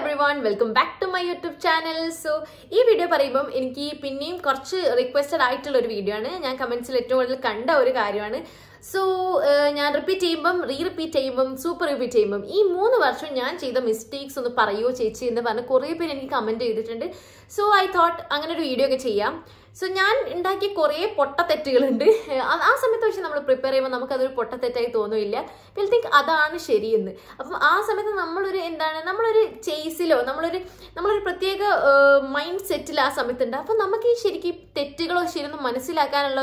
everyone, welcome back to my YouTube channel. So, this video പറയുമ്പോൾ എനിക്ക് പിന്നെയും കുറച്ച് റിക്വസ്റ്റഡ് ആയിട്ടുള്ള ഒരു വീഡിയോ ആണ്. ഞാൻ കമന്റ്സിൽ ഏറ്റവും കൂടുതൽ കണ്ട ഒരു കാര്യമാണ്. സോ ഞാൻ റിപ്പീറ്റ് ചെയ്യുമ്പം റിപ്പീറ്റ് ചെയ്യുമ്പം സൂപ്പർ റിപ്പീറ്റ് ചെയ്യുമ്പം ഈ 3 വർഷം ഞാൻ ചെയ്ത മിസ്റ്റേക്സ് ഒന്ന് പറയോ ചേച്ചി എന്ന് പറഞ്ഞ് കുറേ പേര് എനിക്ക് കമന്റ് ചെയ്തിട്ടുണ്ട്. സോ ഐ തോട്ട് അങ്ങനെ ഒരു വീഡിയോ ഒക്കെ ചെയ്യാം. സോ ഞാൻ ഉണ്ടാക്കിയ കുറേ പൊട്ടത്തെറ്റുകളുണ്ട്. ആ സമയത്ത് പക്ഷെ നമ്മൾ പ്രിപ്പയർ ചെയ്യുമ്പോൾ നമുക്കതൊരു പൊട്ടത്തെറ്റായി തോന്നില്ല. വിൽ തിങ്ക് അതാണ് ശരിയെന്ന്. അപ്പം ആ സമയത്ത് നമ്മളൊരു ചേസിലോ നമ്മളൊരു പ്രത്യേക മൈൻഡ് സെറ്റിൽ ആ സമയത്തുണ്ട്. അപ്പം നമുക്ക് ഈ ശരിക്കും തെറ്റുകളോ ശരിയൊന്നും മനസ്സിലാക്കാനുള്ള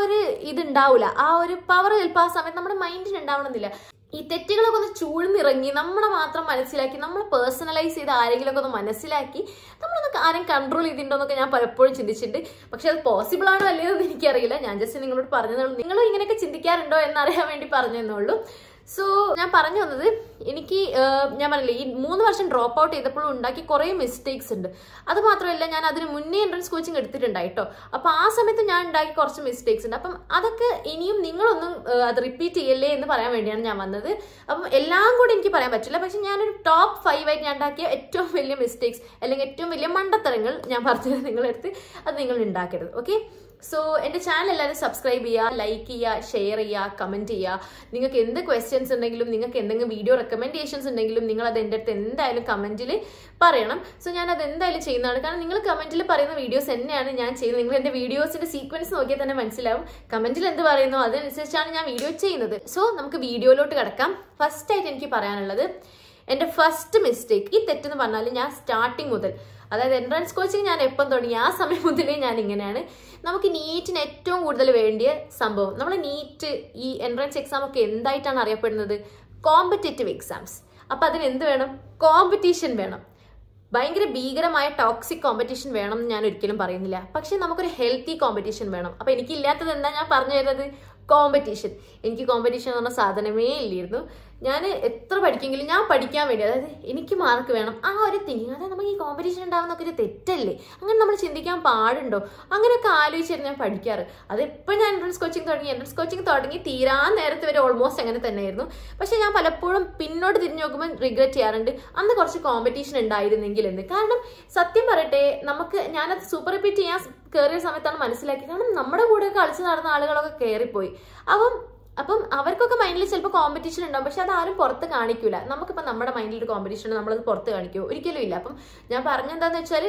ഒരു ഇതുണ്ടാവില്ല. ആ ഒരു പവർ ചിലപ്പോൾ ആ സമയത്ത് നമ്മുടെ മൈൻഡിന് ഉണ്ടാവണമെന്നില്ല. ഈ തെറ്റുകളൊക്കെ ഒന്ന് ചൂഴ്ന്നിറങ്ങി നമ്മളെ മാത്രം മനസ്സിലാക്കി നമ്മൾ പേഴ്സണലൈസ് ചെയ്ത് ആരെങ്കിലുമൊക്കെ ഒന്ന് മനസ്സിലാക്കി നമ്മളൊന്ന് ആരും കൺട്രോൾ ചെയ്തിട്ടുണ്ടോന്നൊക്കെ ഞാൻ പലപ്പോഴും ചിന്തിച്ചിട്ടുണ്ട്. പക്ഷെ അത് പോസിബിൾ ആണോ അല്ലയോ എന്ന് എനിക്കറിയില്ല. ഞാൻ ജസ്റ്റ് നിങ്ങളോട് പറഞ്ഞതേ നിങ്ങളും ഇങ്ങനെയൊക്കെ ചിന്തിക്കാറുണ്ടോ എന്നറിയാൻ വേണ്ടി പറഞ്ഞതേ. സോ ഞാൻ പറഞ്ഞു വന്നത് എനിക്ക് ഞാൻ പറഞ്ഞില്ലേ ഈ 3 വർഷം ഡ്രോപ്പ് ഔട്ട് ചെയ്തപ്പോഴും ഉണ്ടാക്കി കുറേ മിസ്റ്റേക്സ് ഉണ്ട്. അത് മാത്രമല്ല ഞാൻ അതിന് മുന്നേ എൻട്രൻസ് കോച്ചിങ് എടുത്തിട്ടുണ്ടായിട്ടോ. അപ്പം ആ സമയത്ത് ഞാൻ ഉണ്ടാക്കി കുറച്ച് മിസ്റ്റേക്സ് ഉണ്ട്. അപ്പം അതൊക്കെ ഇനിയും നിങ്ങളൊന്നും അത് റിപ്പീറ്റ് ചെയ്യല്ലേ എന്ന് പറയാൻ വേണ്ടിയാണ് ഞാൻ വന്നത്. അപ്പം എല്ലാം കൂടി എനിക്ക് പറയാൻ പറ്റില്ല. പക്ഷെ ഞാനൊരു ടോപ്പ് 5 ആയിട്ട് ഞാൻ ഉണ്ടാക്കിയ ഏറ്റവും വലിയ മിസ്റ്റേക്സ് അല്ലെങ്കിൽ ഏറ്റവും വലിയ മണ്ടത്തരങ്ങൾ ഞാൻ പറഞ്ഞത് നിങ്ങളെടുത്ത് അത് നിങ്ങൾ ഉണ്ടാക്കരുത്. ഓക്കെ, സോ എൻ്റെ ചാനൽ എല്ലാവരും സബ്സ്ക്രൈബ് ചെയ്യുക, ലൈക്ക് ചെയ്യുക, ഷെയർ ചെയ്യുക, കമൻറ്റ് ചെയ്യുക. നിങ്ങൾക്ക് എന്ത് ക്വസ്റ്റ്യൻസ് ഉണ്ടെങ്കിലും നിങ്ങൾക്ക് എന്തെങ്കിലും വീഡിയോ റെക്കമെൻഡേഷൻസ് ഉണ്ടെങ്കിലും നിങ്ങൾ അത് എൻ്റെ അടുത്ത് എന്തായാലും കമൻറ്റിൽ പറയണം. സോ ഞാൻ അത് എന്തായാലും ചെയ്യുന്നതാണ്. കാരണം നിങ്ങൾ കമൻറ്റിൽ പറയുന്ന വീഡിയോസ് തന്നെയാണ് ഞാൻ ചെയ്യുന്നത്. നിങ്ങൾ എൻ്റെ വീഡിയോസിൻ്റെ സീക്വൻസ് നോക്കിയാൽ തന്നെ മനസ്സിലാവും കമൻറ്റിൽ എന്ത് പറയുന്നു അതനുസരിച്ചാണ് ഞാൻ വീഡിയോ ചെയ്യുന്നത്. സോ നമുക്ക് വീഡിയോയിലോട്ട് കിടക്കാം. ഫസ്റ്റായിട്ട് എനിക്ക് പറയാനുള്ളത് എൻ്റെ ഫസ്റ്റ് മിസ്റ്റേക്ക്, ഈ തെറ്റെന്ന് പറഞ്ഞാൽ ഞാൻ സ്റ്റാർട്ടിങ് മുതൽ, അതായത് എൻട്രൻസ് കോച്ചിങ് ഞാൻ എപ്പം തുടങ്ങി ആ സമയം മുതലേ ഞാൻ ഇങ്ങനെയാണ്. നമുക്ക് നീറ്റിന് ഏറ്റവും കൂടുതൽ വേണ്ടിയ സംഭവം, നമ്മൾ നീറ്റ് ഈ എൻട്രൻസ് എക്സാം ഒക്കെ എന്തായിട്ടാണ് അറിയപ്പെടുന്നത്? Competitive exams. അപ്പം അതിന് എന്ത് വേണം? കോമ്പറ്റീഷൻ വേണം. ഭയങ്കര ഭീകരമായ ടോക്സിക് കോമ്പറ്റീഷൻ വേണം എന്ന് ഞാൻ ഒരിക്കലും പറയുന്നില്ല. പക്ഷെ നമുക്കൊരു ഹെൽത്തി കോമ്പറ്റീഷൻ വേണം. അപ്പം എനിക്കില്ലാത്തത് എന്താ ഞാൻ പറഞ്ഞു തരുന്നത്? കോമ്പറ്റീഷൻ. എനിക്ക് കോമ്പറ്റീഷൻ എന്ന് പറഞ്ഞ സാധനമേ ഇല്ലായിരുന്നു. ഞാൻ എത്ര പഠിക്കെങ്കിലും ഞാൻ പഠിക്കാൻ വേണ്ടി, അതായത് എനിക്ക് മാർക്ക് വേണം, ആ ഒരു തിങ്കിങ്. അതായത് നമുക്ക് ഈ കോമ്പറ്റീഷൻ ഉണ്ടാവുന്നൊക്കെ ഒരു തെറ്റല്ലേ? അങ്ങനെ നമ്മൾ ചിന്തിക്കാൻ പാടുണ്ടോ? അങ്ങനെയൊക്കെ ആലോചിച്ചായിരുന്നു ഞാൻ പഠിക്കാറ്. അതെപ്പോൾ ഞാൻ എൻട്രൻസ് കോച്ചിങ് തുടങ്ങി തീരാൻ നേരത്തെ വരെ ഓൾമോസ്റ്റ് അങ്ങനെ തന്നെയായിരുന്നു. പക്ഷെ ഞാൻ പലപ്പോഴും പിന്നോട്ട് തിരിഞ്ഞു നോക്കുമ്പോൾ റിഗ്രറ്റ് ചെയ്യാറുണ്ട് അന്ന് കുറച്ച് കോമ്പറ്റീഷൻ ഉണ്ടായിരുന്നെങ്കിൽ എന്ന്. കാരണം സത്യം പറയട്ടെ, ഞാനത് സൂപ്പർ റിപ്പീറ്റ് ചെയ്യാൻ കയറിയ സമയത്താണ് മനസ്സിലാക്കി. കാരണം നമ്മുടെ കൂടെ കളിച്ച് നടന്ന ആളുകളൊക്കെ കയറിപ്പോയി. അപ്പം അവർക്കൊക്കെ മൈൻഡിൽ ചിലപ്പോൾ കോമ്പറ്റീഷൻ ഉണ്ടാവും. പക്ഷെ അത് ആരും പുറത്ത് കാണിക്കൂല. നമുക്കിപ്പോൾ നമ്മുടെ മൈൻഡിൽ ഒരു കോമ്പറ്റീഷൻ ഉണ്ട്, നമ്മളത് പുറത്ത് കാണിക്കുമോ? ഒരിക്കലും ഇല്ല. അപ്പം ഞാൻ പറഞ്ഞെന്താന്ന് വെച്ചാൽ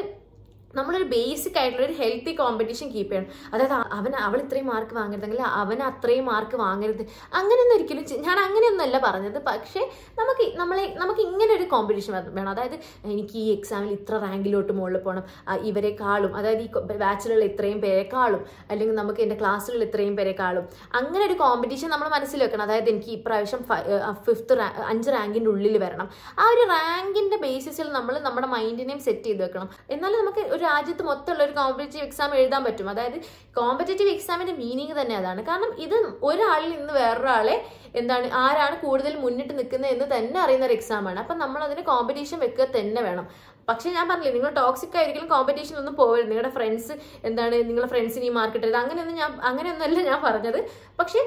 നമ്മളൊരു ബേസിക് ആയിട്ടുള്ള ഒരു ഹെൽത്തി കോമ്പറ്റീഷൻ കീപ്പ് ചെയ്യണം. അതായത് അവൾ ഇത്രയും മാർക്ക് വാങ്ങരുത്, അല്ലെങ്കിൽ അവൻ അത്രയും മാർക്ക് വാങ്ങരുത്, അങ്ങനെയൊന്നും ഒരിക്കലും ഞാൻ അങ്ങനെയൊന്നുമല്ല പറഞ്ഞത്. പക്ഷേ നമുക്ക് ഇങ്ങനെ ഒരു കോമ്പറ്റീഷൻ വേണം. അതായത് എനിക്ക് ഈ എക്സാമിൽ ഇത്ര റാങ്കിലോട്ട് മുകളിൽ പോകണം, ഇവരെക്കാളും, അതായത് ഈ ബാച്ചിലുള്ള ഇത്രയും പേരെക്കാളും, അല്ലെങ്കിൽ നമുക്ക് എൻ്റെ ക്ലാസ്സിലുള്ള ഇത്രയും പേരെക്കാളും, അങ്ങനെ ഒരു കോമ്പറ്റീഷൻ നമ്മൾ മനസ്സിൽ വെക്കണം. അതായത് എനിക്ക് ഇപ്രാവശ്യം 5 റാങ്കിൻ്റെ ഉള്ളിൽ വരണം. ആ ഒരു റാങ്കിൻ്റെ ബേസിസിൽ നമ്മൾ നമ്മുടെ മൈൻഡിനെയും സെറ്റ് ചെയ്ത് വെക്കണം. എന്നാലും നമുക്ക് ഒരു രാജ്യത്ത് മൊത്തമുള്ള ഒരു കോമ്പറ്റേറ്റീവ് എക്സാം എഴുതാൻ പറ്റും. അതായത് കോമ്പറ്റേറ്റീവ് എക്സാമിന്റെ മീനിങ് തന്നെ അതാണ്. കാരണം ഇത് ഒരാളിൽ നിന്ന് വേറൊരാളെ ആരാണ് കൂടുതൽ മുന്നിട്ട് നിൽക്കുന്നത് എന്ന് തന്നെ അറിയുന്ന ഒരു എക്സാമാണ്. അപ്പം നമ്മൾ അതിന് കോമ്പറ്റീഷൻ വെക്കുക തന്നെ വേണം. പക്ഷെ ഞാൻ പറഞ്ഞില്ലേ, നിങ്ങൾ ടോക്സിക് ആയിരിക്കും കോമ്പറ്റീഷൻ ഒന്നും പോകരുത്. നിങ്ങളുടെ ഫ്രണ്ട്സ് നിങ്ങളുടെ ഫ്രണ്ട്സിന് ഈ മാർക്ക് ഇട്ടത് അങ്ങനെയൊന്നുമല്ല ഞാൻ പറഞ്ഞത്. പക്ഷെ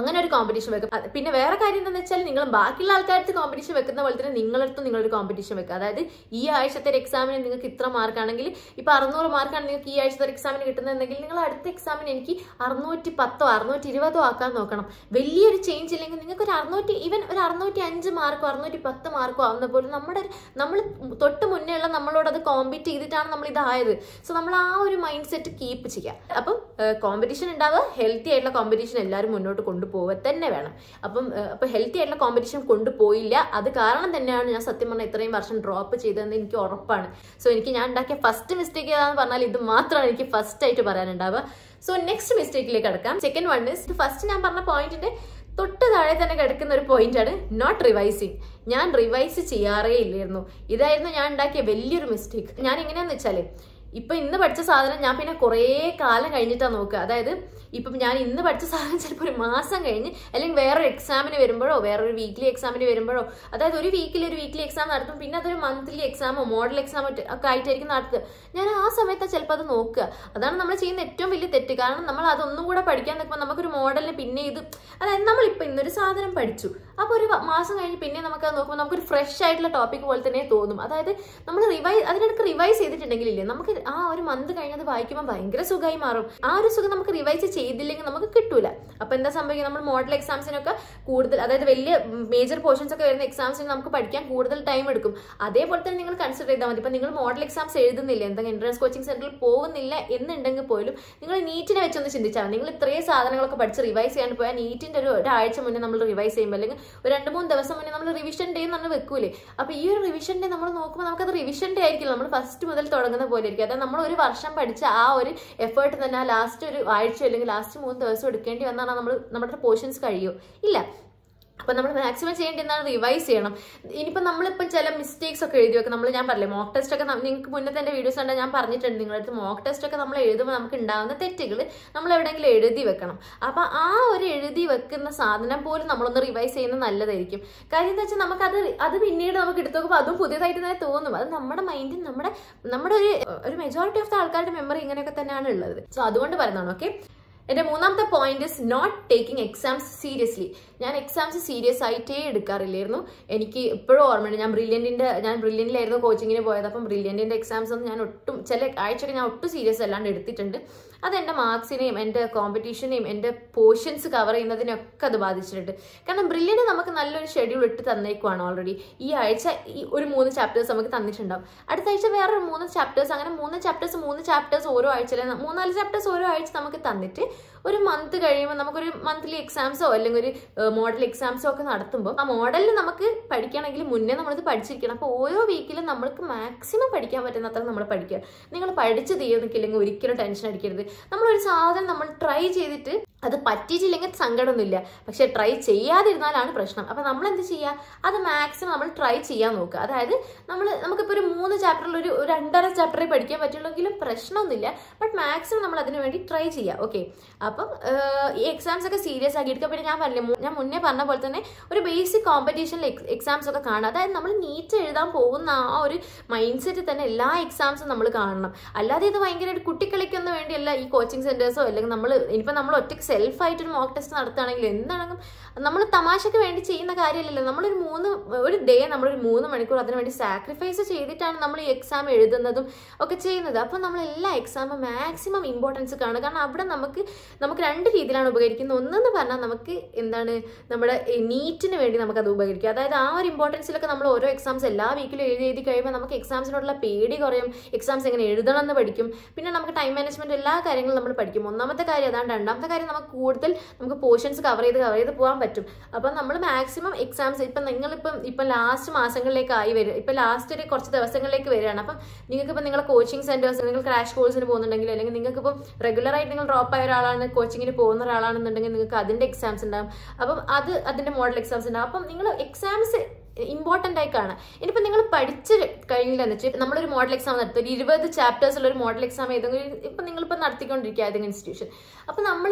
അങ്ങനെ ഒരു കോമ്പറ്റീഷൻ വെക്കും. പിന്നെ വേറെ കാര്യം എന്താണെന്ന് വെച്ചാൽ, നിങ്ങൾ ബാക്കിയുള്ള ആൾക്കാർക്ക് കോമ്പറ്റീഷൻ വെക്കുന്ന പോലെ തന്നെ നിങ്ങളടുത്ത് നിങ്ങളൊരു കോമ്പറ്റീഷൻ വെക്കുക. അതായത് ഈ ആഴ്ചത്തെ ഒരു എക്സാമിന് നിങ്ങൾക്ക് ഇത്ര മാർക്കാണെങ്കിൽ, ഇപ്പം 600 മാർക്കാണ് നിങ്ങൾക്ക് ഈ ആഴ്ചത്തെ ഒരു എക്സാമിന് കിട്ടുന്നതെങ്കിൽ നിങ്ങൾ അടുത്ത എക്സാമിന് എനിക്ക് 610 620 ആക്കാൻ നോക്കണം. വലിയൊരു ചേഞ്ച് ഇല്ലെങ്കിൽ നിങ്ങൾക്ക് ഒരു 605 മാർക്കോ 610 മാർക്കോ ആവുന്ന പോലെ നമ്മൾ തൊട്ട് മുന്നേ ഉള്ള നമ്മളോട് അത് കോമ്പീറ്റ് ചെയ്തിട്ടാണ് നമ്മൾ ഇതായത്. സോ നമ്മൾ ആ ഒരു മൈൻഡ് സെറ്റ് കീപ്പ് ചെയ്യുക. അപ്പം കോമ്പറ്റീഷൻ ഉണ്ടാവുക, ഹെൽത്തി ആയിട്ടുള്ള കോമ്പറ്റീഷൻ എല്ലാവരും മുന്നോട്ട് കൊണ്ടുപോവുക തന്നെ വേണം. അപ്പം ഹെൽത്തി ആയിട്ടുള്ള കോമ്പറ്റീഷൻ കൊണ്ടുപോയില്ല. അത് കാരണം തന്നെയാണ് ഞാൻ സത്യം പറഞ്ഞാൽ ഇത്രയും വർഷം ഡ്രോപ്പ് ചെയ്തതെന്ന് എനിക്ക് ഉറപ്പാണ്. സോ ഞാൻ ഉണ്ടാക്കിയ ഫസ്റ്റ് മിസ്റ്റേക്ക് ഏതാണെന്ന് പറഞ്ഞാൽ ഇത് മാത്രമാണ് എനിക്ക് ഫസ്റ്റ് ആയിട്ട് പറയാനുണ്ടാവുക. സോ നെക്സ്റ്റ് മിസ്റ്റേക്കിലേക്ക് കിടക്കാം. സെക്കൻഡ് വൺ ഇസ്, ഫസ്റ്റ് ഞാൻ പറഞ്ഞ പോയിന്റിന്റെ തൊട്ട് താഴെ തന്നെ കിടക്കുന്ന ഒരു പോയിന്റാണ് നോട്ട് റിവൈസിങ്. ഞാൻ റിവൈസ് ചെയ്യാറേ ഇല്ലായിരുന്നു. ഇതായിരുന്നു ഞാൻ ഉണ്ടാക്കിയ വലിയൊരു മിസ്റ്റേക്ക്. ഞാൻ എങ്ങനെയാന്ന് വെച്ചാല്, ഇപ്പൊ ഇന്ന് പഠിച്ച സാധനം ഞാൻ പിന്നെ കുറേ കാലം കഴിഞ്ഞിട്ടാണ് നോക്കുക. അതായത് ഇപ്പം ഞാൻ ഇന്ന് പഠിച്ച സാധനം ചിലപ്പോൾ ഒരു മാസം കഴിഞ്ഞ് അല്ലെങ്കിൽ വേറൊരു എക്സാമിന് വരുമ്പോഴോ വേറൊരു വീക്ക്ലി എക്സാമിന് വരുമ്പോഴോ, അതായത് ഒരു വീക്ക്ലി എക്സാം നടത്തും, പിന്നെ അതൊരു മന്ത്ലി എക്സാമോ മോഡൽ എക്സാമോ ഒക്കെ ആയിട്ടായിരിക്കും നടത്തുക. ഞാൻ ആ സമയത്ത് ചിലപ്പോൾ അത് നോക്കുക. അതാണ് നമ്മൾ ചെയ്യുന്ന ഏറ്റവും വലിയ തെറ്റ്. കാരണം നമ്മൾ അതൊന്നും കൂടെ പഠിക്കാൻ നിൽക്കുമ്പോൾ നമുക്കൊരു മോഡലിന് പിന്നെ ഇത്, അതായത് നമ്മളിപ്പോൾ ഇന്നൊരു സാധനം പഠിച്ചു, അപ്പോൾ ഒരു മാസം കഴിഞ്ഞ് പിന്നെ നമുക്കത് നോക്കുമ്പോൾ നമുക്കൊരു ഫ്രഷ് ആയിട്ടുള്ള ടോപ്പിക് പോലെ തന്നെ തോന്നും. അതായത് നമ്മൾ അതിനിടയ്ക്ക് റിവൈസ് ചെയ്തിട്ടുണ്ടെങ്കിലില്ലേ, നമുക്ക് ആ ഒരു മന്ത് കഴിഞ്ഞത് വായിക്കുമ്പോൾ ഭയങ്കര സുഖമായി മാറും. ആ ഒരു സുഖം നമുക്ക് റിവൈസ് ചെയ്തില്ലെങ്കിൽ നമുക്ക് കിട്ടൂല. അപ്പൊ എന്താ സംഭവിക്കുക, നമ്മൾ മോഡൽ എക്സാംസിനൊക്കെ കൂടുതൽ, അതായത് വലിയ മേജർ പോർഷൻസ് ഒക്കെ വരുന്ന എക്സാംസിന് നമുക്ക് പഠിക്കാൻ കൂടുതൽ ടൈം എടുക്കും. അതേപോലെ തന്നെ നിങ്ങൾ കൺസിഡർ ചെയ്താൽ മതി. ഇപ്പൊ നിങ്ങൾ മോഡൽ എക്സാംസ് എഴുതുന്നില്ല, എന്തെങ്കിലും എൻട്രൻസ് കോച്ചിങ് സെന്ററിൽ പോകുന്നില്ല എന്നുണ്ടെങ്കിൽ പോലും നിങ്ങൾ നീറ്റിനെ വെച്ചൊന്ന് ചിന്തിച്ചാൽ, നിങ്ങൾ ഇത്രയും സാധനങ്ങളൊക്കെ പഠിച്ച് റിവൈസ് ചെയ്യാൻ പോയാൽ നീറ്റിന്റെ ഒരാഴ്ച മുന്നേ നമ്മൾ റിവൈസ് ചെയ്യുമ്പോൾ അല്ലെങ്കിൽ ഒരു 2-3 ദിവസം മുന്നേ നമ്മൾ റിവിഷൻ ഡേ നമ്മൾ വെക്കൂലേ. അപ്പൊ ഈ ഒരു റിവിഷൻ ഡേ നമ്മൾ നോക്കുമ്പോൾ നമുക്കത് റിവിഷൻ ഡേ ആയിരിക്കില്ല, നമ്മൾ ഫസ്റ്റ് മുതൽ തുടങ്ങുന്ന പോലെ ആയിരിക്കും. അതായത് നമ്മൾ ഒരു വർഷം പഠിച്ച ആ ഒരു എഫേർട്ട് തന്നെ ആ ലാസ്റ്റ് ഒരു ആഴ്ച അല്ലെങ്കിൽ ലാസ്റ്റ് 3 ദിവസം എടുക്കേണ്ടി വന്നാൽ നമ്മുടെ പോർഷൻസ് കഴിയോ? ഇല്ല. അപ്പൊ നമ്മൾ മാക്സിമം ചെയ്യേണ്ടത് എന്താണ്, റിവൈസ് ചെയ്യണം. ഇനിയിപ്പോൾ നമ്മളിപ്പോൾ ചില മിസ്റ്റേക്സ് ഒക്കെ എഴുതി വെക്കും. ഞാൻ പറഞ്ഞില്ലേ മോക്ക് ടെസ്റ്റ് ഒക്കെ നിങ്ങൾക്ക് മുന്നത്തെ എൻ്റെ വീഡിയോസ് കണ്ടാൽ ഞാൻ പറഞ്ഞിട്ടുണ്ട്, നിങ്ങളടുത്ത് മോക്ക് ടെസ്റ്റ് ഒക്കെ നമ്മൾ എഴുതുമ്പോൾ നമുക്ക് ഉണ്ടാകുന്ന തെറ്റുകൾ നമ്മൾ എവിടെയെങ്കിലും എഴുതി വെക്കണം. അപ്പൊ ആ ഒരു എഴുതി വെക്കുന്ന സാധനം പോലും നമ്മളൊന്ന് റിവൈസ് ചെയ്യുന്നത് നല്ലതായിരിക്കും. കാര്യം എന്താ വെച്ചാൽ അത് പിന്നീട് നമുക്ക് എടുത്തു നോക്കുമ്പോൾ അതും പുതിയതായിട്ട് തന്നെ തോന്നും. അത് നമ്മുടെ മൈൻഡിൽ നമ്മുടെ ഒരു മെജോറിറ്റി ഓഫ് ദ ആൾക്കാരുടെ മെമ്മറി ഇങ്ങനെയൊക്കെ തന്നെയാണ് ഉള്ളത്. സോ അതുകൊണ്ട് പറയുന്നതാണ്. ഓക്കെ, എന്റെ മൂന്നാമത്തെ point is not taking exams seriously. ഞാൻ എക്സാംസ് സീരിയസ് ആയിട്ടേ എടുക്കാറില്ലായിരുന്നു. എനിക്ക് ഇപ്പോഴും ഓർമ്മയുണ്ട്, ഞാൻ ബ്രില്യൻറ്റിലായിരുന്നു കോച്ചിങ്ങിന് പോയത്. അപ്പം ബ്രില്യൻറ്റിന്റെ എക്സാംസ് ഒന്നും ഞാൻ ചില ആഴ്ചയൊക്കെ ഞാൻ ഒട്ടും സീരിയസ് അല്ലാണ്ട് എടുത്തിട്ടുണ്ട്. അത് എൻ്റെ മാർക്സിനെയും എൻ്റെ കോമ്പറ്റീഷനെയും എൻ്റെ പോർഷൻസ് കവർ ചെയ്യുന്നതിനൊക്കെ അത് ബാധിച്ചിട്ടുണ്ട്. കാരണം ബ്രില്യൻറ്റ് നമുക്ക് നല്ലൊരു ഷെഡ്യൂൾ ഇട്ട് തന്നേക്കുവാണ് ഓൾറെഡി. ഈ ആഴ്ച ഒരു 3 ചാപ്റ്റേഴ്സ് നമുക്ക് തന്നിട്ടുണ്ടാവും, അടുത്ത ആഴ്ച വേറൊരു 3 ചാപ്റ്റേഴ്സ്, അങ്ങനെ 3 ചാപ്റ്റേഴ്സ് ഓരോ ആഴ്ചയിലെ 3-4 ചാപ്റ്റേഴ്സ് ഓരോ ആഴ്ച നമുക്ക് തന്നിട്ട് ഒരു മന്ത് കഴിയുമ്പോൾ നമുക്കൊരു മന്ത്ലി എക്സാംസോ അല്ലെങ്കിൽ ഒരു മോഡൽ എക്സാംസോ ഒക്കെ നടത്തുമ്പോൾ ആ മോഡലിൽ നമുക്ക് പഠിക്കുകയാണെങ്കിൽ മുന്നേ നമ്മളത് പഠിച്ചിരിക്കണം. അപ്പോൾ ഓരോ വീക്കിലും നമ്മൾക്ക് മാക്സിമം പഠിക്കാൻ പറ്റുന്നത്ര നമ്മൾ പഠിക്കുക. നിങ്ങൾ പഠിച്ച് തീർന്നിട്ടില്ലെങ്കിൽ ഒരിക്കലും ടെൻഷൻ അടിക്കരുത്. നമ്മളൊരു സാധനം നമ്മൾ ട്രൈ ചെയ്തിട്ട് അത് പറ്റിയിട്ടില്ലെങ്കിൽ സങ്കടമൊന്നുമില്ല, പക്ഷെ ട്രൈ ചെയ്യാതിരുന്നാലാണ് പ്രശ്നം. അപ്പൊ നമ്മൾ എന്ത് ചെയ്യുക, അത് മാക്സിമം നമ്മൾ ട്രൈ ചെയ്യാൻ നോക്കുക. അതായത് നമുക്കിപ്പോൾ ഒരു 3 ചാപ്റ്ററിൽ ഒരു 2.5 ചാപ്റ്ററേ പഠിക്കാൻ പറ്റുള്ളെങ്കിലും പ്രശ്നമൊന്നുമില്ല, ബട്ട് മാക്സിമം നമ്മൾ അതിനു വേണ്ടി ട്രൈ ചെയ്യുക. ഓക്കെ, അപ്പം ഈ എക്സാംസ് ഒക്കെ സീരിയസ് ആക്കി എടുക്കുക. പിന്നെ ഞാൻ മുന്നേ പറഞ്ഞ പോലെ തന്നെ ഒരു ബേസിക് കോമ്പറ്റീഷനിൽ എക്സാംസ് ഒക്കെ കാണുക. അതായത് നമ്മൾ നീറ്റ് എഴുതാൻ പോകുന്ന ആ ഒരു മൈൻഡ് സെറ്റ് തന്നെ എല്ലാ എക്സാംസും നമ്മൾ കാണണം. അല്ലാതെ ഇത് ഭയങ്കര കുട്ടിക്കളിക്കൊന്നും വേണ്ടിയല്ല ഈ കോച്ചിങ് സെന്റേഴ്സോ അല്ലെങ്കിൽ നമ്മൾ ഒറ്റയ്ക്ക് സെൽഫായിട്ടൊരു മോക്ക് ടെസ്റ്റ് നടത്തുകയാണെങ്കിൽ എന്താണെങ്കിലും നമ്മൾ തമാശക്ക് വേണ്ടി ചെയ്യുന്ന കാര്യമല്ലല്ലോ. ഒരു ഡേ നമ്മളൊരു 3 മണിക്കൂർ അതിനു വേണ്ടി സാക്രിഫൈസ് ചെയ്തിട്ടാണ് നമ്മൾ ഈ എക്സാം എഴുതുന്നതും ഒക്കെ ചെയ്യുന്നത്. അപ്പോൾ നമ്മൾ എല്ലാ എക്സാമും മാക്സിമം ഇമ്പോർട്ടൻസ് കാണുക. കാരണം അവിടെ നമുക്ക് 2 രീതിയിലാണ് ഉപകരിക്കുന്നത്. ഒന്നെന്ന് പറഞ്ഞാൽ നമുക്ക് നമ്മുടെ നീറ്റിന് വേണ്ടി നമുക്കത് ഉപകരിക്കുക. അതായത് ആ ഒരു ഇമ്പോർട്ടൻസിലൊക്കെ നമ്മൾ ഓരോ എക്സാംസ് എല്ലാ വീക്കിലും എഴുതി കഴിയുമ്പോൾ നമുക്ക് എക്സാംസിനോടുള്ള പേടി കുറയും, എക്സാംസ് എങ്ങനെ എഴുതണം എന്ന് പഠിക്കും, പിന്നെ നമുക്ക് ടൈം മാനേജ്മെന്റ് എല്ലാ കാര്യങ്ങളും നമ്മൾ പഠിക്കും. ഒന്നാമത്തെ കാര്യം അതാണ്. രണ്ടാമത്തെ കാര്യം നമുക്ക് പോർഷൻസ് കവർ ചെയ്ത് പോകാൻ പറ്റും. അപ്പം നമ്മൾ മാക്സിമം എക്സാംസ് ഇപ്പം ലാസ്റ്റ് മാസങ്ങളിലേക്കായി വരും, ഇപ്പം ലാസ്റ്റ് ഒരു കുറച്ച് ദിവസങ്ങളിലേക്ക് വരികയാണ്. അപ്പം നിങ്ങൾക്കിപ്പോൾ നിങ്ങളുടെ കോച്ചിങ് സെന്റേഴ്സ്, നിങ്ങൾ ക്രാഷ് കോഴ്സിന് പോകുന്നുണ്ടെങ്കിൽ അല്ലെങ്കിൽ നിങ്ങൾക്കിപ്പം റെഗുലറായിട്ട് നിങ്ങൾ ഡ്രോപ്പ് ആയ ഒരാളാണ്, കോച്ചിങ്ങിന് പോകുന്ന ഒരാളാണെന്നുണ്ടെങ്കിൽ നിങ്ങൾക്ക് അതിന്റെ എക്സാംസ് ഉണ്ടാകും. അപ്പം അതിന്റെ മോഡൽ എക്സാംസ് ഉണ്ടാകും. അപ്പം നിങ്ങൾ എക്സാംസ് ഇമ്പോർട്ടൻ്റ് ആയി കാണാം. ഇനിയിപ്പോൾ നിങ്ങൾ പഠിച്ച് കഴിഞ്ഞില്ലെന്ന് വെച്ചാൽ നമ്മളൊരു മോഡൽ എക്സാം നടത്തും, ഒരു 20 ചാപ്റ്റേഴ്സുള്ള ഒരു മോഡൽ എക്സാം ഏതെങ്കിലും ഇപ്പം നിങ്ങളിപ്പോൾ നടത്തിക്കൊണ്ടിരിക്കുക ഏതെങ്കിലും ഇൻസ്റ്റിറ്റ്യൂഷൻ. അപ്പം നമ്മൾ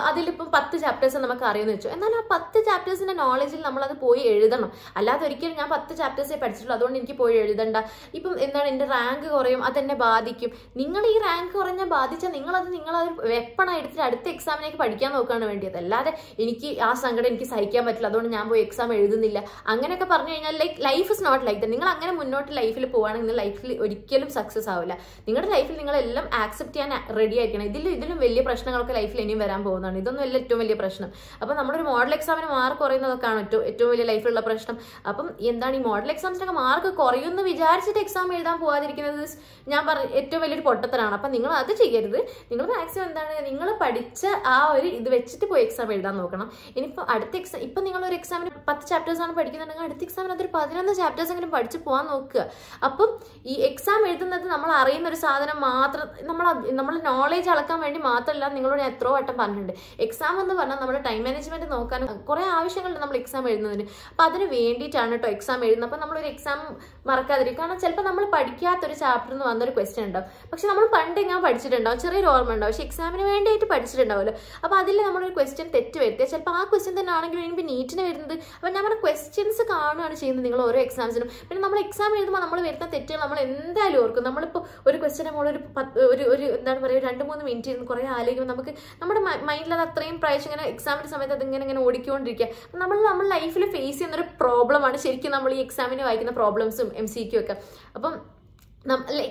അതിലിപ്പം 10 ചാപ്റ്റേഴ്സ് നമുക്ക് അറിയുമെന്ന് വെച്ചു. എന്നാൽ ആ 10 ചാപ്റ്റേഴ്സിന്റെ നോളജിൽ നമ്മളത് പോയി എഴുതണം. അല്ലാതെ ഒരിക്കലും ഞാൻ 10 ചാപ്റ്റേഴ്സേ പഠിച്ചിട്ടുള്ളൂ അതുകൊണ്ട് എനിക്ക് പോയി എഴുതണ്ട, ഇപ്പം എൻ്റെ റാങ്ക് കുറയും, അതെന്നെ ബാധിക്കും. നിങ്ങൾ ഈ റാങ്ക് കുറഞ്ഞാൽ ബാധിച്ചാൽ നിങ്ങളത് വെപ്പണായി എടുത്തിട്ട് അടുത്ത എക്സാമിനേക്ക് പഠിക്കാൻ നോക്കുകയാണ് വേണ്ടിയത്. അല്ലാതെ എനിക്ക് ആ സങ്കടം എനിക്ക് സഹിക്കാൻ പറ്റില്ല അതുകൊണ്ട് ഞാൻ പോയി എക്സാം എഴുതുന്നില്ല അങ്ങനെയൊക്കെ പറഞ്ഞു കഴിഞ്ഞാൽ life is not like that. നിങ്ങൾ അങ്ങനെ മുന്നോട്ട് ലൈഫിൽ പോവുകയാണെങ്കിൽ ലൈഫിൽ ഒരിക്കലും സക്സസ് ആവില്ല. നിങ്ങളുടെ ലൈഫിൽ നിങ്ങളെല്ലാം ആക്സെപ്റ്റ് ചെയ്യാൻ റെഡി ആയിരിക്കണം. ഇതിലും വലിയ പ്രശ്നങ്ങളൊക്കെ ലൈഫിൽ ഇനിയും വരാൻ പോകുന്നതാണ്. ഇതൊന്നും അല്ല ഏറ്റവും വലിയ പ്രശ്നം. അപ്പം നമ്മളൊരു മോഡൽ എക്സാമിന് മാർക്ക് കുറയുന്നതൊക്കെയാണ് ഏറ്റവും വലിയ ലൈഫിലുള്ള പ്രശ്നം. അപ്പം എന്താണ് ഈ മോഡൽ എക്സാംസിനൊക്കെ മാർക്ക് കുറയുമെന്ന് വിചാരിച്ചിട്ട് എക്സാം എഴുതാൻ പോകാതിരിക്കുന്നത് ഞാൻ ഏറ്റവും വലിയൊരു പൊട്ടത്തരാണ്. അപ്പം നിങ്ങൾ അത് ചെയ്യരുത്. നിങ്ങൾ മാക്സിമം നിങ്ങൾ പഠിച്ച ആ ഒരു ഇത് വെച്ചിട്ട് പോയി എക്സാം എഴുതാൻ നോക്കണം. ഇനിയിപ്പോൾ അടുത്ത എക്സാം ഇപ്പം നിങ്ങളൊരു എക്സാമിന് 10 ചാപ്റ്റേഴ്സാണ് പഠിക്കുന്നുണ്ടെങ്കിൽ അടുത്ത എക്സാമിന് അതൊരു 11 ചാപ്റ്റേഴ്സ് എങ്കിലും പഠിച്ച് പോകാൻ നോക്കുക. അപ്പം ഈ എക്സാം എഴുതുന്നത് നമ്മൾ അറിയുന്ന ഒരു സാധനം മാത്രം, നമ്മൾ നോളേജ് അളക്കാൻ വേണ്ടി മാത്രമല്ല. നിങ്ങളോട് ഞാൻ എത്രയോ വട്ടം പറഞ്ഞിട്ടുണ്ട്, എക്സാം എന്ന് പറഞ്ഞാൽ നമ്മുടെ ടൈം മാനേജ്മെന്റ് നോക്കാനും കുറേ ആവശ്യങ്ങളുണ്ട് നമ്മൾ എക്സാം എഴുതുന്നതിന്. അപ്പം അതിന് വേണ്ടിയിട്ടാണ് കേട്ടോ എക്സാം എഴുതുന്നത്. അപ്പം നമ്മളൊരു എക്സാം മറക്കാതിരിക്കും. കാരണം ചിലപ്പോൾ നമ്മൾ പഠിക്കാത്തൊരു ചാപ്റ്ററിൽ നിന്ന് വന്നൊരു ക്വസ്റ്റ്യൻ ഉണ്ടാവും, പക്ഷെ നമ്മൾ പണ്ട് ഞാൻ പഠിച്ചിട്ടുണ്ടാവും, ചെറിയൊരു ഓർമ്മ ഉണ്ടാവും, പക്ഷെ എക്സാമിന് വേണ്ടിയിട്ട് പഠിച്ചിട്ടുണ്ടാവുമല്ലോ. അപ്പോൾ അതിൽ നമ്മളൊരു ക്വസ്റ്റ്യൻ തെറ്റ് വരുത്തിയാൽ ചിലപ്പോൾ ആ ക്വസ്റ്റ്യൻ തന്നെ ആണെങ്കിലും എനിക്ക് നീറ്റിന് വരുന്നത്. അപ്പം നമ്മുടെ ക്വസ്റ്റ്യൻസ് കാണുകയാണ് ചെയ്യുന്നത് നിങ്ങൾ ഓരോ എക്സാംസിനും. പിന്നെ നമ്മൾ എക്സാം എഴുതുമ്പോൾ നമ്മൾ വരുന്ന തെറ്റുകൾ നമ്മൾ എന്തായാലും ഓർക്കും. നമ്മളിപ്പോൾ ഒരു ക്വസ്റ്റ്യൻ നമ്മളൊരു എന്താണ് പറയുക 2-3 മിനിറ്റ് ഇരുന്ന് കുറേ ആലോചിക്കുമ്പോൾ നമുക്ക് നമ്മുടെ മൈൻഡിൽ അത് അത്രയും പ്രാവശ്യം ഇങ്ങനെ എക്സാമിൻ്റെ സമയത്ത് അതിങ്ങനെ ഓടിക്കൊണ്ടിരിക്കുക. നമ്മൾ ലൈഫിൽ ഫേസ് ചെയ്യുന്നൊരു പ്രോബ്ലമാണ് ശരിക്കും നമ്മൾ ഈ എക്സാമിന് വായിക്കുന്ന പ്രോബ്ലംസും MCQ ഒക്കെ. അപ്പം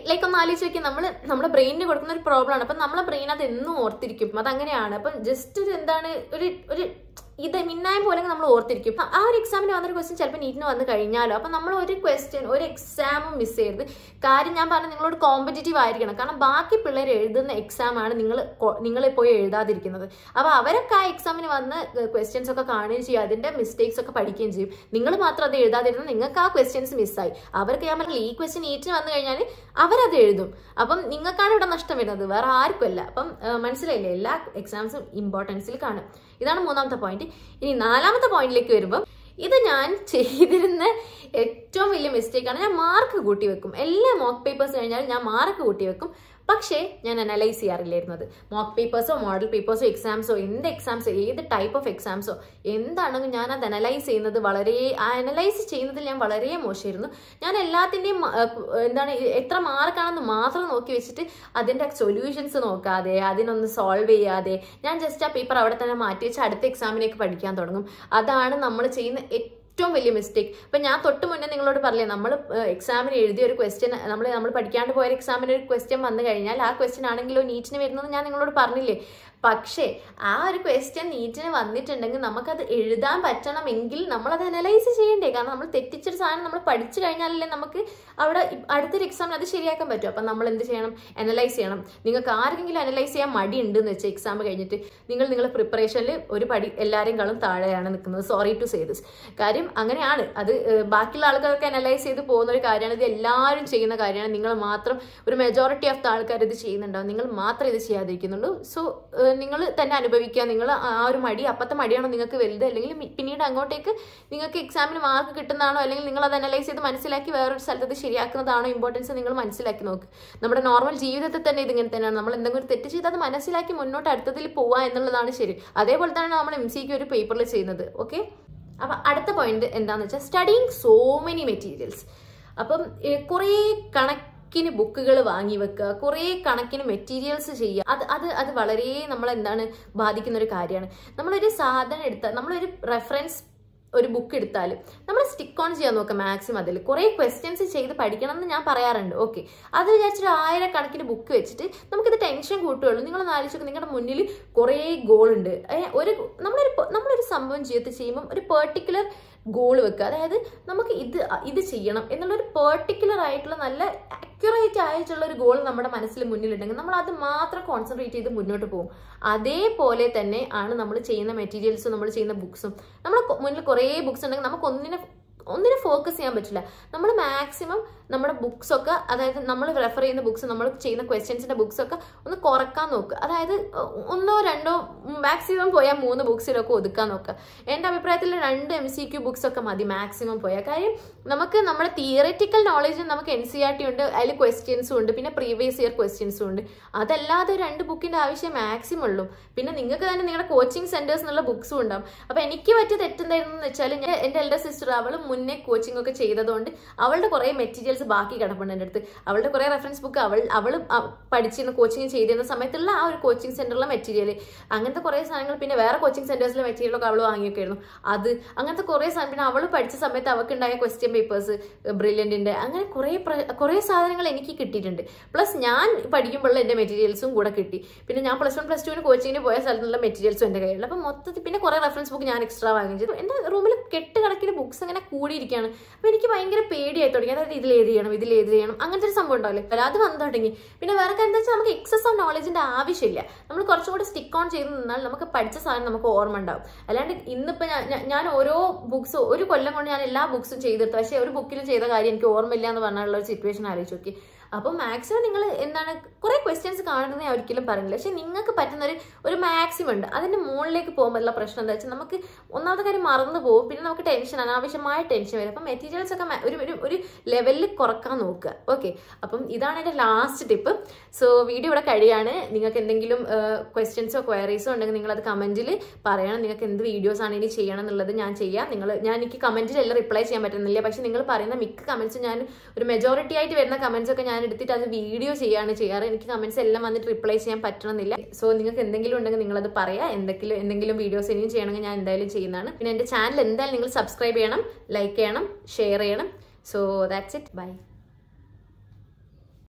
ലൈക്ക് ഒന്ന് ആലോചിച്ച് നോക്കിയാൽ നമ്മുടെ ബ്രെയിനിന് കൊടുക്കുന്ന ഒരു പ്രോബ്ലമാണ്. അപ്പം നമ്മളെ ബ്രെയിൻ അത് എന്നും ഓർത്തിരിക്കും, അതങ്ങനെയാണ്. അപ്പം ജസ്റ്റ് ഒരു എന്താണ് ഒരു ഇത് മിന്നായം പോലെ നമ്മൾ ഓർത്തിരിക്കും. ആ ഒരു എക്സാമിന് വന്നൊരു ക്വസ്റ്റ്യൻ ചിലപ്പോൾ നീറ്റിന് വന്നു കഴിഞ്ഞാലോ. അപ്പം നമ്മൾ ഒരു എക്സാമും മിസ് ചെയ്യരുത്. കാര്യം ഞാൻ പറഞ്ഞ നിങ്ങളോട് കോമ്പറ്റീറ്റീവ് ആയിരിക്കണം. കാരണം ബാക്കി പിള്ളേർ എഴുതുന്ന എക്സാമാണ് നിങ്ങൾ പോയി എഴുതാതിരിക്കുന്നത്. അപ്പോൾ അവരൊക്കെ ആ എക്സാമിന് വന്ന് ക്വസ്റ്റ്യൻസ് ഒക്കെ കാണുകയും ചെയ്യും, അതിൻ്റെ മിസ്റ്റേക്സ് ഒക്കെ പഠിക്കുകയും ചെയ്യും. നിങ്ങൾ മാത്രം അത് എഴുതാതിരുന്നത് നിങ്ങൾക്ക് ആ ക്വസ്റ്റ്യൻസ് മിസ്സായി. അവർക്ക് ഞാൻ പറഞ്ഞില്ല, ഈ ക്വസ്റ്റ്യൻ നീറ്റിന് വന്നു കഴിഞ്ഞാൽ അവരത് എഴുതും. അപ്പം നിങ്ങൾക്കാണ് ഇവിടെ നഷ്ടം വരുന്നത്, വേറെ ആർക്കുമല്ല. അപ്പം മനസ്സിലായില്ലേ, എല്ലാ എക്സാംസും ഇമ്പോർട്ടൻസിൽ കാണും. ഇതാണ് 3ാമത്തെ പോയിന്റ്. ഇനി 4ാമത്തെ പോയിന്റിലേക്ക് വരുമ്പോൾ, ഇത് ഞാൻ ചെയ്തിരുന്ന ഏറ്റവും വലിയ മിസ്റ്റേക്കാണ്. ഞാൻ മാർക്ക് കൂട്ടി വെക്കും. എല്ലാ മോക്ക് പേപ്പേഴ്സ് കഴിഞ്ഞാലും ഞാൻ മാർക്ക് കൂട്ടി വെക്കും. പക്ഷേ ഞാൻ അനലൈസ് ചെയ്യാറില്ലായിരുന്നത്. മോക്ക് പേപ്പേഴ്സോ മോഡൽ പേപ്പേഴ്സോ എക്സാംസോ ഏത് ടൈപ്പ് ഓഫ് എക്സാംസോ എന്താണെങ്കിലും ഞാൻ അത് അനലൈസ് ചെയ്യുന്നതിൽ ഞാൻ വളരെ മോശമായിരുന്നു. ഞാൻ എല്ലാത്തിൻ്റെയും എത്ര മാർക്കാണെന്ന് മാത്രം നോക്കി വെച്ചിട്ട് അതിൻ്റെ സൊല്യൂഷൻസ് നോക്കാതെ അതിനൊന്ന് സോൾവ് ചെയ്യാതെ ഞാൻ ജസ്റ്റ് ആ പേപ്പർ അവിടെ തന്നെ മാറ്റി വെച്ച് അടുത്ത എക്സാമിനേക്ക് പഠിക്കാൻ തുടങ്ങും. അതാണ് നമ്മൾ ചെയ്യുന്ന ഏറ്റവും വലിയ മിസ്റ്റേക്ക്. ഇപ്പം ഞാൻ തൊട്ട് മുന്നേ നിങ്ങളോട് പറഞ്ഞില്ലേ, നമ്മൾ എക്സാമിന് എഴുതിയ ഒരു ക്വസ്റ്റ്യൻ നമ്മൾ പഠിക്കാണ്ട് പോയ എക്സാമിന് ഒരു ക്വസ്റ്റ്യൻ വന്നു കഴിഞ്ഞാൽ ആ ക്വസ്റ്റ്യൻ ആണെങ്കിലോ നീറ്റിന് വരുന്നത് ഞാൻ നിങ്ങളോട് പറഞ്ഞില്ലേ. പക്ഷേ ആ ഒരു ക്വസ്റ്റ്യൻ നീറ്റിന് വന്നിട്ടുണ്ടെങ്കിൽ നമുക്കത് എഴുതാൻ പറ്റണമെങ്കിൽ നമ്മളത് അനലൈസ് ചെയ്യണ്ടേ. കാരണം നമ്മൾ തെറ്റിച്ചൊരു സാധനം നമ്മൾ പഠിച്ചു കഴിഞ്ഞാലല്ലേ നമുക്ക് അവിടെ അടുത്തൊരു എക്സാമിന് അത് ശരിയാക്കാൻ പറ്റും. അപ്പം നമ്മൾ എന്ത് ചെയ്യണം? അനലൈസ് ചെയ്യണം. നിങ്ങൾക്ക് ആർക്കെങ്കിലും അനലൈസ് ചെയ്യാൻ മടി ഉണ്ടെന്ന് വെച്ചാൽ എക്സാം കഴിഞ്ഞിട്ട് നിങ്ങളുടെ പ്രിപ്പറേഷനിൽ ഒരു പടി എല്ലാവരെയും താഴെയാണ് നിൽക്കുന്നത്. Sorry to say this. കാര്യം അങ്ങനെയാണ്. അത് ബാക്കിയുള്ള ആൾക്കാർക്ക് അനലൈസ് ചെയ്ത് പോകുന്ന ഒരു കാര്യമാണ്. ഇത് എല്ലാവരും ചെയ്യുന്ന കാര്യമാണ്. നിങ്ങൾ മാത്രം ഒരു മെജോറിറ്റി ഓഫ് ദ ആൾക്കാർ ഇത് ചെയ്യുന്നുണ്ടാവും, നിങ്ങൾ മാത്രം ഇത് ചെയ്യാതിരിക്കുന്നുള്ളൂ. സോ നിങ്ങൾ തന്നെ അനുഭവിക്കുക. നിങ്ങൾ ആ ഒരു അപ്പത്തെ മടിയാണോ നിങ്ങൾക്ക് വലുത്, അല്ലെങ്കിൽ പിന്നീട് അങ്ങോട്ടേക്ക് നിങ്ങൾക്ക് എക്സാമിന് മാർക്ക് കിട്ടുന്നതാണോ, അല്ലെങ്കിൽ നിങ്ങൾ അത് അനലൈസ് ചെയ്ത് മനസ്സിലാക്കി വേറൊരു സ്ഥലത്ത് ശരിയാക്കുന്നതാണോ ഇമ്പോർട്ടൻസ് നിങ്ങൾ മനസ്സിലാക്കി നോക്ക്. നമ്മുടെ നോർമൽ ജീവിതത്തിൽ തന്നെ ഇതിങ്ങനെ തന്നെയാണ്. നമ്മൾ എന്തെങ്കിലും തെറ്റ് ചെയ്ത് അത് മനസ്സിലാക്കി മുന്നോട്ട് അടുത്തതിൽ പോവുക എന്നുള്ളതാണ് ശരി. അതേപോലെ തന്നെ നമ്മൾ MCQ ഒരു പേപ്പറിൽ ചെയ്യുന്നത്. ഓക്കെ, അപ്പം അടുത്ത പോയിന്റ് എന്താണെന്ന് വെച്ചാൽ സ്റ്റഡിങ് സോ മെനി മെറ്റീരിയൽസ്. അപ്പം കുറേ ബുക്കുകൾ വാങ്ങി വെക്കുക, കുറേ കണക്കിന് മെറ്റീരിയൽസ് ചെയ്യുക. അത് വളരെ നമ്മളെന്താണ് ബാധിക്കുന്ന ഒരു കാര്യമാണ്. നമ്മളൊരു സാധനം എടുത്താൽ, നമ്മളൊരു റെഫറൻസ് ഒരു ബുക്ക് എടുത്താൽ നമ്മൾ സ്റ്റിക്ക് ഓൺ ചെയ്യാൻ നോക്കുക മാക്സിമം. അതിൽ കുറേ ക്വസ്റ്റ്യൻസ് ചെയ്ത് പഠിക്കണം എന്ന് ഞാൻ പറയാറുണ്ട്. ഓക്കെ, അത് വിചാരിച്ചൊരു 1000 കണക്കിന് ബുക്ക് വെച്ചിട്ട് നമുക്കിത് ടെൻഷൻ കൂട്ടുകയുള്ളൂ. നിങ്ങളൊന്ന് ആലോചിച്ച് നിങ്ങളുടെ മുന്നിൽ കുറേ ഗോൾ ഉണ്ട്. നമ്മളൊരു സംഭവം ചെയ്യുമ്പം ഒരു പെർട്ടിക്കുലർ ഗോൾ വെക്കുക. അതായത് നമുക്ക് ഇത് ചെയ്യണം എന്നുള്ളൊരു പെർട്ടിക്കുലർ ആയിട്ടുള്ള നല്ല അക്യുറേറ്റ് ആയിട്ടുള്ള ഒരു ഗോൾ നമ്മുടെ മനസ്സിൽ മുന്നിലുണ്ടെങ്കിൽ നമ്മൾ അത് മാത്രം കോൺസെൻട്രേറ്റ് ചെയ്ത് മുന്നോട്ട് പോകും. അതേപോലെ തന്നെ ആണ് നമ്മൾ ചെയ്യുന്ന മെറ്റീരിയൽസും നമ്മൾ ചെയ്യുന്ന ബുക്സും. നമ്മുടെ മുന്നിൽ കുറേ ബുക്സ് ഉണ്ടെങ്കിൽ നമുക്ക് ഒന്നിനെ ഫോക്കസ് ചെയ്യാൻ പറ്റില്ല. നമ്മൾ മാക്സിമം നമ്മുടെ ബുക്സൊക്കെ, അതായത് നമ്മൾ റെഫർ ചെയ്യുന്ന ബുക്സ്, നമ്മൾ ചെയ്യുന്ന ക്വസ്റ്റ്യൻസിന്റെ ബുക്സൊക്കെ ഒന്ന് കുറക്കാൻ നോക്കുക. അതായത് 1 2 മാക്സിമം പോയാൽ 3 ബുക്സിലൊക്കെ ഒതുക്കാൻ നോക്കുക. എൻ്റെ അഭിപ്രായത്തിൽ 2 MCQ ബുക്സൊക്കെ മതി മാക്സിമം പോയാൽ. കാര്യം നമുക്ക് നമ്മുടെ തിയററ്റിക്കൽ നോളേജും നമുക്ക് NCERT ഉണ്ട്, അതിൽ ക്വസ്റ്റ്യൻസും ഉണ്ട്, പിന്നെ പ്രീവിയസ് ഇയർ ക്വസ്റ്റ്യൻസും ഉണ്ട്. അതല്ലാതെ 2 ബുക്കിന്റെ ആവശ്യം മാക്സിമം ഉള്ളൂ. പിന്നെ നിങ്ങൾക്ക് തന്നെ നിങ്ങളുടെ കോച്ചിങ് സെന്റേഴ്സ് എന്നുള്ള ബുക്സും ഉണ്ടാവും. അപ്പൊ എനിക്ക് പറ്റിയ തെറ്റെന്തായിരുന്നു വെച്ചാൽ, എൻ്റെ എൽഡർ സിസ്റ്റർ അവൾ മുന്നേ കോച്ചിങ് ഒക്കെ ചെയ്തതുകൊണ്ട് അവളുടെ കുറേ മെറ്റീരിയൽസ് ബാക്കി കിടപ്പുണ്ട് എൻ്റെ അടുത്ത്. അവളുടെ കുറേ റെഫറൻസ് ബുക്ക് അവൾ പഠിച്ചിരുന്ന കോച്ചിങ് ചെയ്തിരുന്ന സമയത്തുള്ള ആ ഒരു കോച്ചിങ് സെന്ററിലെ മെറ്റീരിയൽ, അങ്ങനത്തെ കുറേ സാധനങ്ങൾ, പിന്നെ വേറെ കോച്ചിങ് സെന്റേഴ്സിലെ മെറ്റീരിയലൊക്കെ അവൾ വാങ്ങിയൊക്കെയായിരുന്നു. അങ്ങനത്തെ കുറേ സാധനം, പിന്നെ അവൾ പഠിച്ച സമയത്ത് അവൾക്കുണ്ടായ ക്വസ്റ്റ്യൻ പേപ്പേഴ്സ് ബ്രില്യൻറ്റിൻ്റെ, അങ്ങനെ കുറേ സാധനങ്ങൾ എനിക്ക് കിട്ടിയിട്ടുണ്ട്. പ്ലസ് ഞാൻ പഠിക്കുമ്പോഴുള്ള എൻ്റെ മെറ്റീരിയൽസും കൂടെ കിട്ടി. പിന്നെ ഞാൻ +1 +2 കോച്ചിങ്ങിന് പോയ സ്ഥലത്തുള്ള മെറ്റീരിയൽസും എൻ്റെ കയ്യിലുണ്ട്. അപ്പം മൊത്തത്തിൽ പിന്നെ കുറേ റെഫറൻസ് ബുക്ക് ഞാൻ എക്സ്ട്രാ വാങ്ങി ചെയ്തു. എൻ്റെ റൂമിൽ കെട്ടുകണക്കിന് ബുക്സ് അങ്ങനെ കൂടിയിരിക്കുകയാണ്. അപ്പം എനിക്ക് ഭയങ്കര പേടിയായി തുടങ്ങി. അതായത് ഇതിലേത് ചെയ്യണം, ഇതിൽ ഏത് ചെയ്യണം, അങ്ങനത്തെ ഒരു സംഭവം ഉണ്ടാവില്ലേ, അത് വന്നു തുടങ്ങി. പിന്നെ വേറെ കാര്യം എന്താ വെച്ചാൽ നമുക്ക് എക്സസ് ഓഫ് നോളജിന്റെ ആവശ്യമില്ല. നമ്മൾ കുറച്ചും കൂടി സ്റ്റിക്ക് ഓൺ ചെയ്ത് നിന്നാൽ നമുക്ക് പഠിച്ച സാധനം നമുക്ക് ഓർമ്മ ഉണ്ടാവും. അല്ലാണ്ട് ഇന്നിപ്പോൾ ഞാൻ ഓരോ ബുക്സ് ഒരു കൊല്ലം കൊണ്ട് ഞാൻ എല്ലാ ബുക്സും ചെയ്തെടുത്തു, പക്ഷേ ഒരു ബുക്കിലും ചെയ്ത കാര്യം എനിക്ക് ഓർമ്മയില്ല എന്ന് പറഞ്ഞുള്ള ഒരു സിറ്റുവേഷൻ ആലോചിച്ച് നോക്കി. അപ്പം മാക്സിമം നിങ്ങൾ എന്താണ് കുറേ ക്വസ്റ്റ്യൻസ് കാണുന്നത് ഞാൻ ഒരിക്കലും പറയുന്നില്ല, പക്ഷെ നിങ്ങൾക്ക് പറ്റുന്ന ഒരു മാക്സിമം ഉണ്ട്. അതിൻ്റെ മുകളിലേക്ക് പോകുമ്പോഴുള്ള പ്രശ്നം എന്താ വെച്ചാൽ നമുക്ക് ഒന്നാമത്തെ കാര്യം മറന്നു പോകും, പിന്നെ നമുക്ക് ടെൻഷൻ, അനാവശ്യമായ ടെൻഷൻ വരും. അപ്പം മെറ്റീരിയൽസ് ഒക്കെ ഒരു ലെവലിൽ കുറക്കാൻ നോക്കുക. ഓക്കെ, അപ്പം ഇതാണ് എൻ്റെ ലാസ്റ്റ് ടിപ്പ്. സോ വീഡിയോ ഇവിടെ കഴിയാണ്. നിങ്ങൾക്ക് എന്തെങ്കിലും ക്വസ്റ്റ്യൻസോ ക്വയറീസോ ഉണ്ടെങ്കിൽ നിങ്ങളത് കമൻറ്റിൽ പറയണം. നിങ്ങൾക്ക് എന്ത് വീഡിയോസാണ് ഇനി ചെയ്യണം എന്നുള്ളത് ഞാൻ ചെയ്യാം. ഞാൻ എനിക്ക് കമൻറ്റിലെല്ലാം റിപ്ലൈ ചെയ്യാൻ പറ്റുന്നില്ല, പക്ഷെ നിങ്ങൾ പറയുന്ന മിക്ക കമൻറ്റ്സും ഞാൻ ഒരു മെജോറിറ്റി ആയിട്ട് വരുന്ന കമൻറ്റ്സ് ഒക്കെ ഞാൻ എടുത്തിട്ട് അത് വീഡിയോ ചെയ്യാണ് ചെയ്യാറ്. എനിക്ക് കമൻറ്റ്സ് എല്ലാം വന്നിട്ട് റിപ്ലൈ ചെയ്യാൻ പറ്റണമെന്നില്ല. സോ നിങ്ങൾക്ക് എന്തെങ്കിലും ഉണ്ടെങ്കിൽ നിങ്ങളത് പറയാം. എന്തെങ്കിലും വീഡിയോസ് ഇനിയും ചെയ്യണമെങ്കിൽ ഞാൻ എന്തായാലും ചെയ്യുന്നതാണ്. പിന്നെ എൻ്റെ ചാനൽ എന്തായാലും നിങ്ങൾ സബ്സ്ക്രൈബ് ചെയ്യണം, ലൈക്ക് ചെയ്യണം, ഷെയർ ചെയ്യണം. So that's it. ബൈ.